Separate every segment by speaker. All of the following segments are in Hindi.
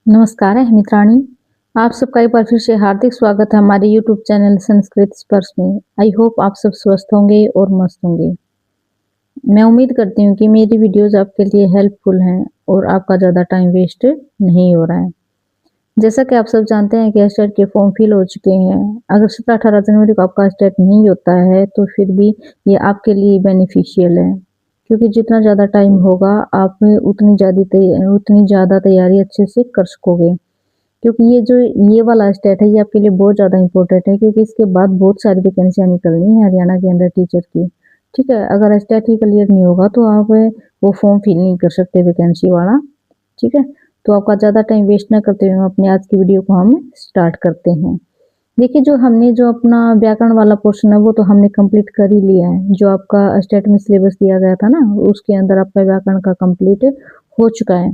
Speaker 1: नमस्कार है मित्राणी। आप सबका एक बार फिर से हार्दिक स्वागत है हमारे यूट्यूब चैनल संस्कृत स्पर्श में। आई होप आप सब स्वस्थ होंगे और मस्त होंगे। मैं उम्मीद करती हूँ कि मेरी वीडियोस आपके लिए हेल्पफुल हैं और आपका ज़्यादा टाइम वेस्ट नहीं हो रहा है। जैसा कि आप सब जानते हैं कि एस्टेट के फॉर्म फिल हो चुके हैं। अगर 17-18 जनवरी को आपका एस्टेट नहीं होता है तो फिर भी ये आपके लिए बेनिफिशियल है, क्योंकि जितना ज़्यादा टाइम होगा आप उतनी ज़्यादा तैयारी अच्छे से कर सकोगे। क्योंकि ये वाला स्टेट है ये आपके लिए बहुत ज़्यादा इम्पोर्टेंट है, क्योंकि इसके बाद बहुत सारी वैकेंसियाँ निकलनी है हरियाणा के अंदर टीचर की। ठीक है, अगर स्टेट ही क्लियर नहीं होगा तो आप वो फॉर्म फिल नहीं कर सकते वैकेंसी वाला। ठीक है, तो आपका ज़्यादा टाइम वेस्ट ना करते हुए अपने आज की वीडियो को हम स्टार्ट करते हैं। देखिए, जो अपना व्याकरण वाला पोर्शन है वो तो हमने कंप्लीट कर ही लिया है। जो आपका स्टेट में सिलेबस दिया गया था ना, उसके अंदर आपका व्याकरण का कंप्लीट हो चुका है।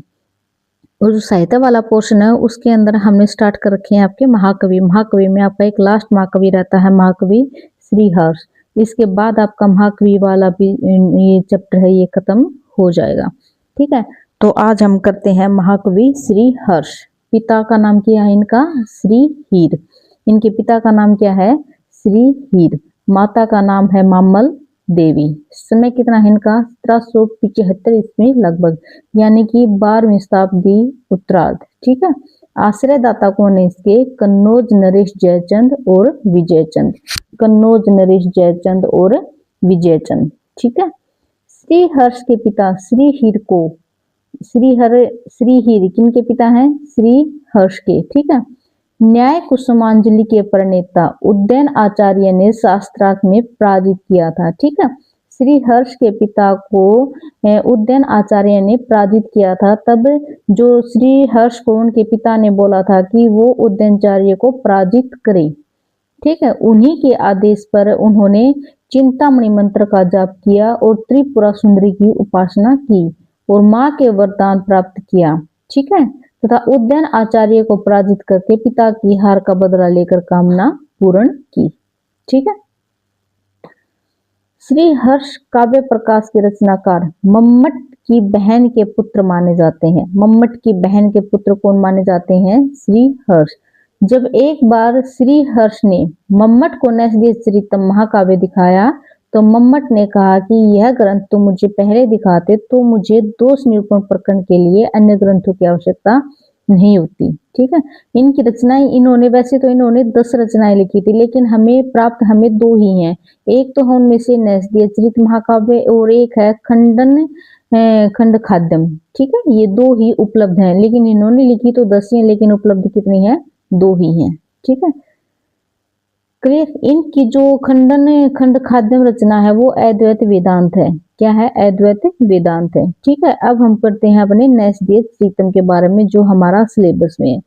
Speaker 1: और जो साहित्य वाला पोर्शन है उसके अंदर हमने स्टार्ट कर रखे हैं आपके महाकवि। महाकवि में आपका एक लास्ट महाकवि रहता है, महाकवि श्रीहर्ष। इसके बाद आपका महाकवि वाला भी ये चैप्टर है ये खत्म हो जाएगा। ठीक है, तो आज हम करते हैं महाकवि श्रीहर्ष। पिता का नाम क्या है इनका? श्रीहीर। इनके पिता का नाम क्या है? श्रीहीर। माता का नाम है मामल देवी। समय कितना है इनका? 1775 ईस्वी लगभग, यानी कि 12वीं शताब्दी उत्तरार्ध। ठीक है, आश्रयदाता कौन है इसके? कन्नौज नरेश जयचंद और विजयचंद। कन्नौज नरेश जयचंद और विजयचंद। ठीक है, श्रीहर्ष के पिता श्रीहीर किनके पिता हैं? श्रीहर्ष के। ठीक है, न्याय कुसुमांजलि के प्रणेता उदयन आचार्य ने शास्त्रार्थ में पराजित किया था। ठीक है, श्रीहर्ष के पिता को उदयन आचार्य ने पराजित किया था। तब जो श्रीहर्ष को उनके पिता ने बोला था कि वो उदयनाचार्य को पराजित करे। ठीक है, उन्हीं के आदेश पर उन्होंने चिंतामणि मंत्र का जाप किया और त्रिपुरा सुंदरी की उपासना की और माँ के वरदान प्राप्त किया। ठीक है, तथा उदयन आचार्य को पराजित करके पिता की हार का बदला लेकर कामना पूर्ण की। ठीक है, श्रीहर्ष काव्य प्रकाश के रचनाकार मम्मट की बहन के पुत्र माने जाते हैं। मम्मट की बहन के पुत्र कौन माने जाते हैं? श्रीहर्ष। जब एक बार श्रीहर्ष ने मम्मट को नैषधीय चरितम महाकाव्य दिखाया तो मम्मट ने कहा कि यह ग्रंथ तो मुझे पहले दिखाते तो मुझे दोष निरूपण प्रकरण के लिए अन्य ग्रंथों की आवश्यकता नहीं होती। ठीक है, इनकी रचनाएं वैसे तो इन्होंने 10 रचनाएं लिखी थी, लेकिन हमें 2 ही हैं। एक तो है उनमें से नैषधीय चरित महाकाव्य और एक है खंड खाद्यम। ठीक है, ये 2 ही उपलब्ध हैं, लेकिन इन्होंने लिखी तो 10 ही है, लेकिन उपलब्ध कितनी है? 2 ही हैं। ठीक है, इनकी जो खंड खाद्यम रचना है वो अद्वैत वेदांत है। क्या है? अद्वैत वेदांत है। ठीक है, अब हम करते हैं अपने नैषधीय चरितम के बारे में जो हमारा सिलेबस में है।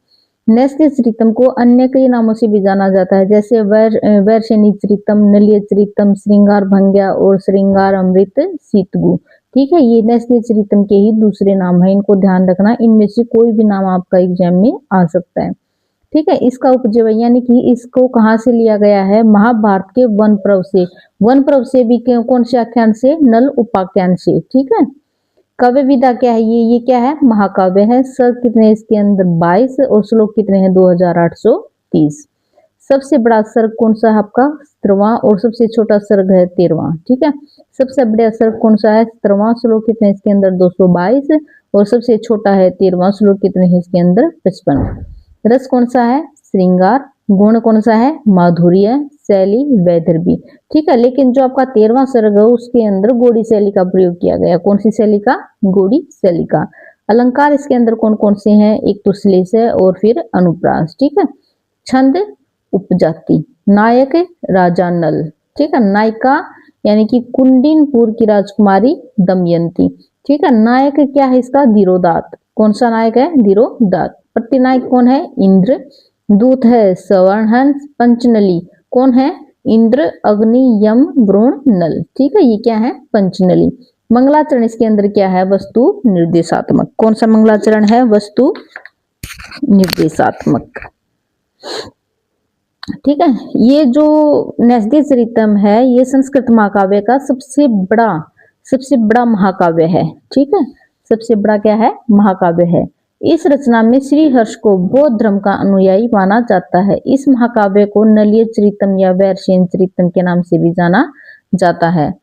Speaker 1: नैषधीय चरितम को अन्य कई नामों से भी जाना जाता है, जैसे वैरशनी चरितम, नलिय चरितम, श्रृंगार भंग्या और श्रृंगार अमृत सीतगु। ठीक है, ये नैषधीय चरितम के ही दूसरे नाम है, इनको ध्यान रखना। इनमें से कोई भी नाम आपका एग्जाम में आ सकता है। ठीक है, इसका उपजीव्य यानी कि इसको कहाँ से लिया गया है? महाभारत के वन पर्व से। वन पर्व से भी कौन से आख्यान से? नल उपाख्यान से। ठीक है, काव्य विधा क्या है? ये क्या है? महाकाव्य है। सर्ग कितने हैं इसके अंदर? 22 और श्लोक कितने हैं? 2830। सबसे बड़ा सर्ग कौन सा है आपका? 17वां, और सबसे छोटा सर्ग है 13वां। ठीक है, सबसे बड़ा सर्ग कौन सा है? 17वां। श्लोक कितने इसके अंदर? 222 और सबसे छोटा है 13वां। श्लोक कितने हैं इसके अंदर? 55। रस कौन सा है? श्रृंगार। गुण कौन सा है? माधुर्य। शैली वैदर्भी। ठीक है, लेकिन जो आपका 13वां सर्ग है उसके अंदर गौड़ी शैली का प्रयोग किया गया। कौन सी शैली का? गौड़ी शैली का। अलंकार इसके अंदर कौन कौन से हैं? एक तो श्लेष है और फिर अनुप्रास। ठीक है, छंद उपजाति, नायक राजा नल। ठीक है, नायिका यानी कि कुंडिनपुर की राजकुमारी दमयंती। ठीक है, नायक क्या है इसका? धीरोदात। कौन सा नायक है? धीरोदात। प्रतिनायक कौन है? इंद्र। दूत है सवर्णहंस। पंचनली कौन है? इंद्र, अग्नि, यम, वरुण, नल। ठीक है, ये क्या है? पंचनली। मंगलाचरण इसके अंदर क्या है? वस्तु निर्देशात्मक। कौन सा मंगलाचरण है? वस्तु निर्देशात्मक। ठीक है, ये जो नैषधीय चरितम है ये संस्कृत महाकाव्य का सबसे बड़ा महाकाव्य है। ठीक है, सबसे बड़ा क्या है? महाकाव्य है। इस रचना में श्रीहर्ष को बौद्ध धर्म का अनुयायी माना जाता है। इस महाकाव्य को नलिय चरितम या वैरसेन चरितम के नाम से भी जाना जाता है।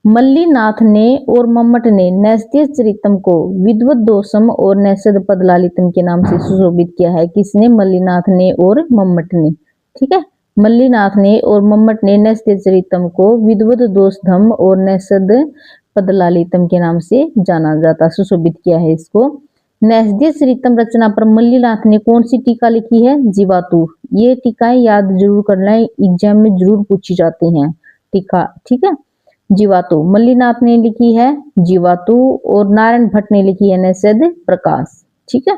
Speaker 1: मल्लीनाथ ने और मम्मट ने नैस्त्य चरितम को विद्वद्दोषम और नैषद पदलालितम के नाम से सुशोभित किया है। किसने? मल्लीनाथ ने और मम्मट ने। ठीक है, मल्लीनाथ ने और मम्मट ने नैस्त्य चरितम को विद्वद्दोषधम और नैषद पदलालितम के नाम से जाना जाता, सुशोभित किया है इसको। नैस्त्य चरितम रचना पर मल्लीनाथ ने कौन सी टीका लिखी है? जीवातु। ये टीकाएं याद जरूर करना है, एग्जाम में जरूर पूछी जाती हैं टीका। ठीक है, जीवातु मल्लीनाथ ने लिखी है जीवातु और नारायण भट्ट ने लिखी है नैषद प्रकाश। ठीक है,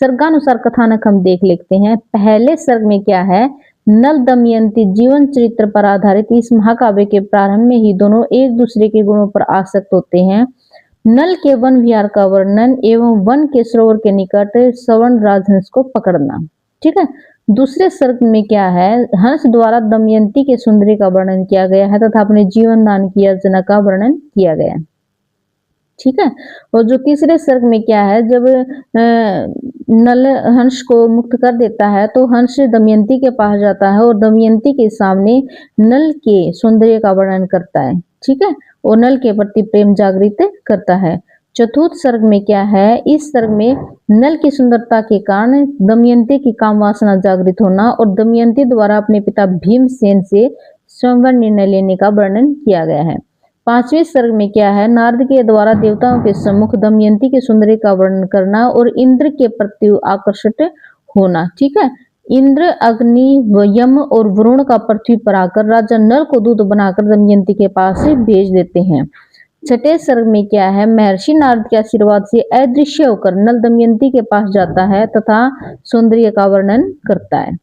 Speaker 1: सर्गानुसार कथानक हम देख लेते हैं। पहले सर्ग में क्या है? नल दमयंती जीवन चरित्र पर आधारित इस महाकाव्य के प्रारंभ में ही दोनों एक दूसरे के गुणों पर आसक्त होते हैं। नल के वन विहार का वर्णन एवं वन के सरोवर के निकट सवर्ण राजहंस को पकड़ना। ठीक है, दूसरे सर्ग में क्या है? हंस द्वारा दमयंती के सौंदर्य का वर्णन किया गया है तथा अपने जीवन दान की अर्चना का वर्णन किया गया। ठीक है, और जो तीसरे सर्ग में क्या है? जब नल हंस को मुक्त कर देता है तो हंस दमयंती के पास जाता है और दमयंती के सामने नल के सौंदर्य का वर्णन करता है। ठीक है, और नल के प्रति प्रेम जागृत करता है। चतुर्थ सर्ग में क्या है? इस सर्ग में नल की सुंदरता के कारण दमयंती की काम वासना जागृत होना और दमयंती द्वारा अपने पिता भीमसेन से स्वयंवर निर्णय लेने का वर्णन किया गया है। पांचवें सर्ग में क्या है? नारद के द्वारा देवताओं के सम्मुख दमयंती के सौंदर्य का वर्णन करना और इंद्र के प्रति आकर्षित होना। ठीक है, इंद्र, अग्नि, यम और वरुण का पृथ्वी पर आकर राजा नल को दूत बनाकर दमयंती के पास भेज देते हैं। छठे सर्ग में क्या है? महर्षि नारद के आशीर्वाद से अदृश्य होकर नल दमयंती के पास जाता है तथा सौंदर्य का वर्णन करता है।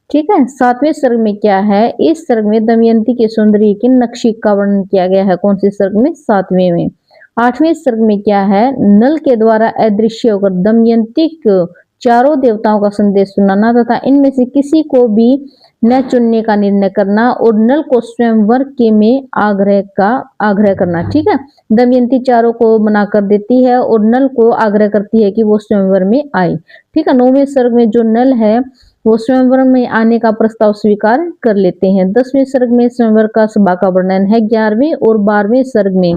Speaker 1: ठीक है, सातवें सर्ग में क्या है? इस सर्ग में दमयंती के सौंदर्य की नक्शी का वर्णन किया गया है। कौन से सर्ग में? सातवें में। आठवें सर्ग में क्या है? नल के द्वारा अदृश्य होकर दमयंती को चारों देवताओं का संदेश सुनाना तथा इनमें से किसी को भी न चुनने का निर्णय करना और नल को स्वयंवर के में आग्रह करना। ठीक है, दमयंती चारों को मना कर देती है और नल को आग्रह करती है कि वो स्वयंवर में आए। ठीक है, नौवें सर्ग में जो नल है वो स्वयंवर में आने का प्रस्ताव स्वीकार कर लेते हैं। 10वें सर्ग में स्वयंवर का सभा का वर्णन है। 11वें और 12वें सर्ग में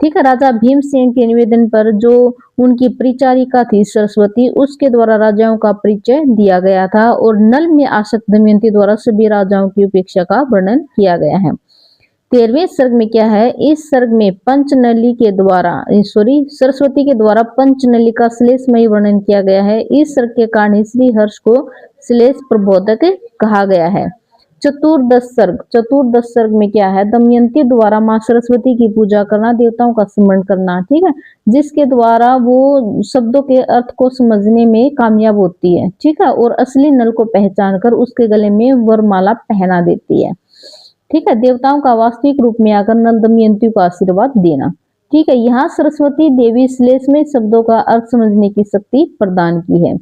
Speaker 1: ठीक है, राजा भीमसेन के निवेदन पर जो उनकी परिचारिका थी सरस्वती, उसके द्वारा राजाओं का परिचय दिया गया था और नल में आसक्त दमयंती द्वारा सभी राजाओं की उपेक्षा का वर्णन किया गया है। 13वें सर्ग में क्या है? इस सर्ग में पंचनली के द्वारा सरस्वती के द्वारा पंचनली का श्लेषमयी वर्णन किया गया है। इस सर्ग के कारण श्री हर्ष को श्लेष प्रबोधक कहा गया है। चतुर्दश सर्ग में क्या है? दमयंती द्वारा मां सरस्वती की पूजा करना, देवताओं का स्मरण करना। ठीक है, जिसके द्वारा वो शब्दों के अर्थ को समझने में कामयाब होती है। ठीक है, और असली नल को पहचान कर उसके गले में वरमाला पहना देती है। ठीक है, देवताओं का वास्तविक रूप में आकर नल दमयंती को आशीर्वाद देना। ठीक है, यहाँ सरस्वती देवी श्लेष में शब्दों का अर्थ समझने की शक्ति प्रदान की है।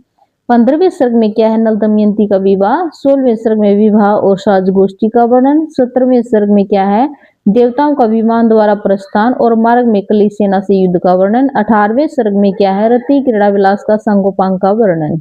Speaker 1: 15वें सर्ग में क्या है? नल दमयंती का विवाह। 16वें सर्ग में विवाह और साज गोष्ठी का वर्णन। 17वें सर्ग में क्या है? देवताओं का विमान द्वारा प्रस्थान और मार्ग में कली सेना से युद्ध का वर्णन। 18वें सर्ग में क्या है? रति क्रीड़ा विलास का सांगोपांग का वर्णन।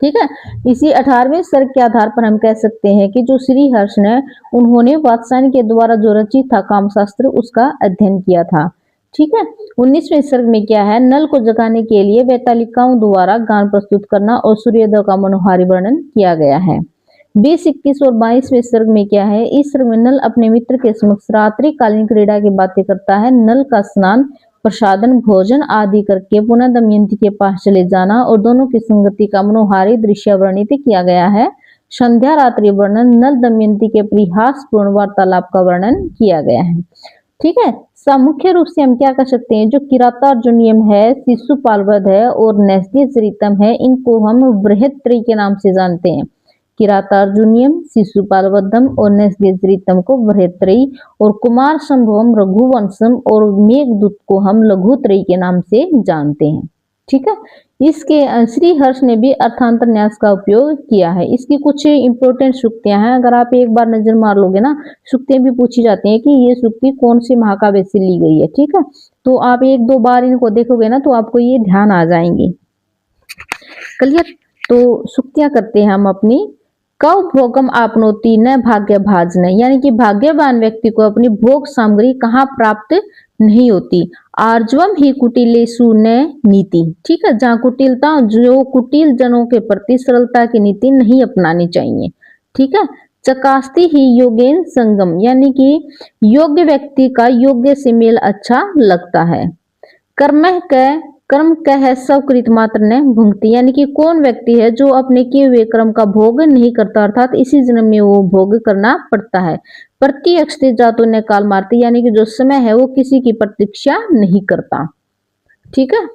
Speaker 1: ठीक है, इसी 18वें सर्ग के आधार पर हम कह सकते हैं कि जो श्री हर्ष ने उन्होंने वात्स्यायन के द्वारा जो रचित था कामशास्त्र, उसका अध्ययन किया था। ठीक है, 19वें सर्ग में क्या है? नल को जगाने के लिए वैतालिकाओं द्वारा गान प्रस्तुत करना और सूर्योदय का मनोहारी वर्णन किया गया है। 20, 21 और 22वें सर्ग में क्या है? इस सर्ग में नल अपने मित्र के समक्ष रात्रिकालीन क्रीड़ा की बातें करता है। नल का स्नान, प्रसादन, भोजन आदि करके पुनः दमयंती के पास चले जाना और दोनों की संगति का मनोहारी दृश्य वर्णित किया गया है। संध्या रात्रि वर्णन, नल दमयंती के परिहासपूर्ण वार्तालाप का वर्णन किया गया है। ठीक है, मुख्य रूप से हम क्या कर सकते हैं? जो किरातार्जुनीयम है, शिशुपालवध है और नैस्त्य चरितम है, इनको हम बृहत्त्रयी के नाम से जानते हैं। किरातार्जुनीयम, शिशुपालवधम और नैस्त्य चरितम को बृहत्त्रयी और कुमार संभवम, रघुवंशम और मेघदूत को हम लघुत्रयी के नाम से जानते हैं। ठीक है, इसके श्री हर्ष ने भी अर्थांतर न्यास का उपयोग किया है। इसकी कुछ इंपॉर्टेंट सूक्तियां हैं, अगर आप एक बार नजर मार लोगे ना, सूक्तियां भी पूछी जाती हैं कि ये सूक्ति कौन से महाकाव्य से ली गई है। ठीक है, तो आप एक दो बार इनको देखोगे ना तो आपको ये ध्यान आ जाएंगे। क्लियर। तो सुक्तियां करते हैं हम अपनी। कव भोगम आपनोति न भाग्य भाजन, यानी कि भाग्यवान व्यक्ति को अपनी भोग सामग्री कहाँ प्राप्त नहीं होती। आर्जवम ही कुटिलेषु न नीति, ठीक है, जहाँ कुटिलता, जो कुटिल जनों के प्रति सरलता की नीति नहीं अपनानी चाहिए, ठीक है। चकास्ती ही योगेन संगम, यानी कि योग्य व्यक्ति का योग्य से मेल अच्छा लगता है। कर्म कह सब कृत मात्र ने भुंगती, यानी कि कौन व्यक्ति है जो अपने किए हुए कर्म का भोग नहीं करता, अर्थात इसी जन्म में वो भोग करना पड़ता है। प्रत्यक्ष जातों ने काल मारती, यानी कि जो समय है वो किसी की प्रतीक्षा नहीं करता, ठीक है।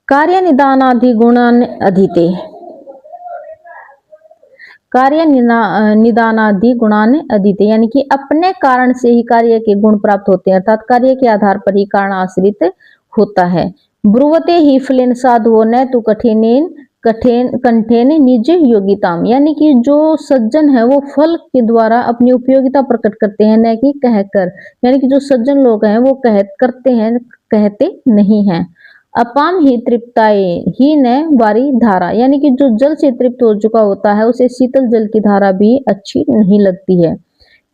Speaker 1: कार्य निदानादि गुणान अधिते, कार्य निदानादि गुणान अधीते, यानी कि अपने कारण से ही कार्य के गुण प्राप्त होते हैं, अर्थात कार्य के आधार पर ही कारण आश्रित होता है। ब्रुवते ही फलेन साधु न तो कंठेन निज योगिताम, यानी कि जो सज्जन है वो फल के द्वारा अपनी उपयोगिता प्रकट करते हैं, न कि कहकर, यानी कि जो सज्जन लोग हैं वो करते हैं, कहते नहीं हैं। अपाम ही तृप्ताए ही न बारी धारा, यानी कि जो जल से तृप्त हो चुका होता है उसे शीतल जल की धारा भी अच्छी नहीं लगती है।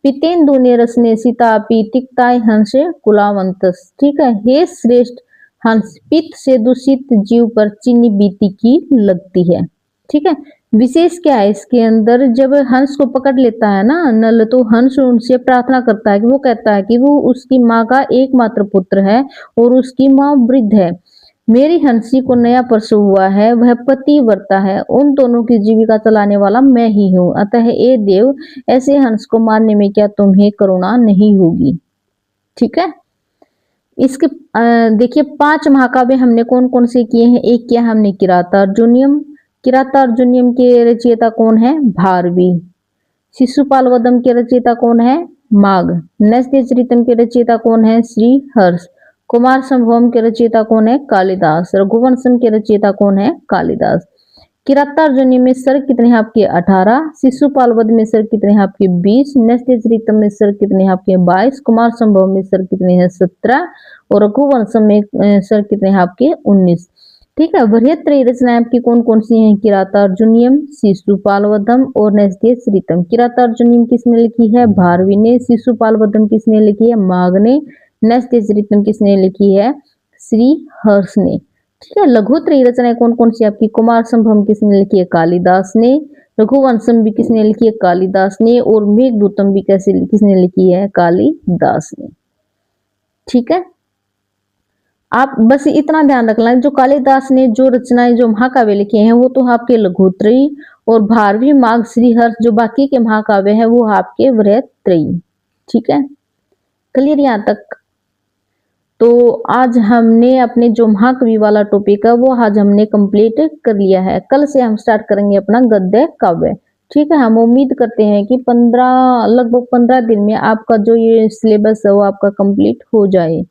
Speaker 1: पितेंदु ने रसने सीता तिक्ताय हंस कुलावंतस, ठीक है। हे श्रेष्ठ हंस, पित्त से दूषित जीव पर चीनी बीती की लगती है, ठीक है। विशेष क्या है इसके अंदर, जब हंस को पकड़ लेता है ना नल, तो हंस उनसे प्रार्थना करता है कि वो कहता है कि वो उसकी माँ का एकमात्र पुत्र है और उसकी माँ वृद्ध है। मेरी हंसी को नया प्रसव हुआ है, वह पतिव्रता है, उन दोनों की जीविका चलाने वाला मैं ही हूँ, अतः ए देव, ऐसे हंस को मारने में क्या तुम्हें करुणा नहीं होगी, ठीक है। इसके देखिए 5 महाकाव्य हमने कौन कौन से किए हैं। एक किया हमने किरातार्जुनियम, किरातार्जुनियम के रचयिता कौन है, भारवी। शिशुपाल वदम के रचयिता कौन है, माघ। नैस्त्य चरितम के रचयिता कौन है, श्री हर्ष। कुमार संभवम के रचयिता कौन है, कालिदास। रघुवंशम के रचयिता कौन है, कालिदास। किरातार्जुनी में सर्ग कितने हैं आपके, 18। शिशुपाल वध में सर्ग कितने हैं आपके, 20। नैस्त्य चरितम में सर्ग कितने हैं आपके, 22। कुमार संभव में सर्ग कितने हैं, 17। और रघुवंशम में सर्ग कितने हैं आपके, 19, ठीक है। बृहत्त्रयी रचनाएं आपकी कौन कौन सी हैं, किरातार्जुनियम, शिशुपालवधम और नैस्त्य चरितम। किरातार्जुनियम किसने लिखी है, भारवी ने। शिशुपालवधम किसने लिखी है, माघ ने। नैस्त्य चरितम किसने लिखी है, श्री हर्ष ने, ठीक है। लघुत्रयी रचनाएं कौन कौन सी आपकी, कुमार संभवम किसने लिखी है, कालिदास ने। रघुवंशम भी किसने लिखी है, कालिदास ने। और मेघदूतम भी किसने लिखी है, कालिदास ने, ठीक है। आप बस इतना ध्यान रखना, जो कालिदास ने जो रचनाएं जो महाकाव्य लिखे हैं वो तो आपके लघुत्रयी, और भारवी, माघ, श्रीहर्ष जो बाकी के महाकाव्य हैं वो आपके बृहत्त्रयी, ठीक है। क्लियर यहाँ तक। तो आज हमने अपने जो महाकवि वाला टॉपिक है वो आज हमने कंप्लीट कर लिया है। कल से हम स्टार्ट करेंगे अपना गद्य काव्य, ठीक है। हम उम्मीद करते हैं कि लगभग 15 दिन में आपका जो ये सिलेबस है वो आपका कंप्लीट हो जाए।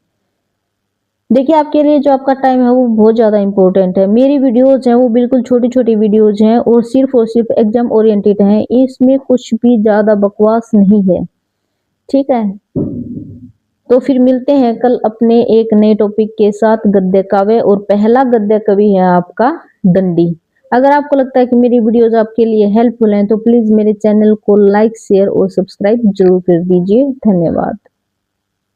Speaker 1: देखिए आपके लिए जो आपका टाइम है वो बहुत ज़्यादा इंपॉर्टेंट है। मेरी वीडियोज हैं वो बिल्कुल छोटी छोटी वीडियोज हैं और सिर्फ एग्जाम ओरिएंटेड हैं, इसमें कुछ भी ज़्यादा बकवास नहीं है, ठीक है। तो फिर मिलते हैं कल अपने एक नए टॉपिक के साथ, गद्य काव्य। और पहला गद्य कवि है आपका दंडी। अगर आपको लगता है कि मेरी वीडियोज आपके लिए हेल्पफुल हैं तो प्लीज़ मेरे चैनल को लाइक, शेयर और सब्सक्राइब जरूर कर दीजिए। धन्यवाद।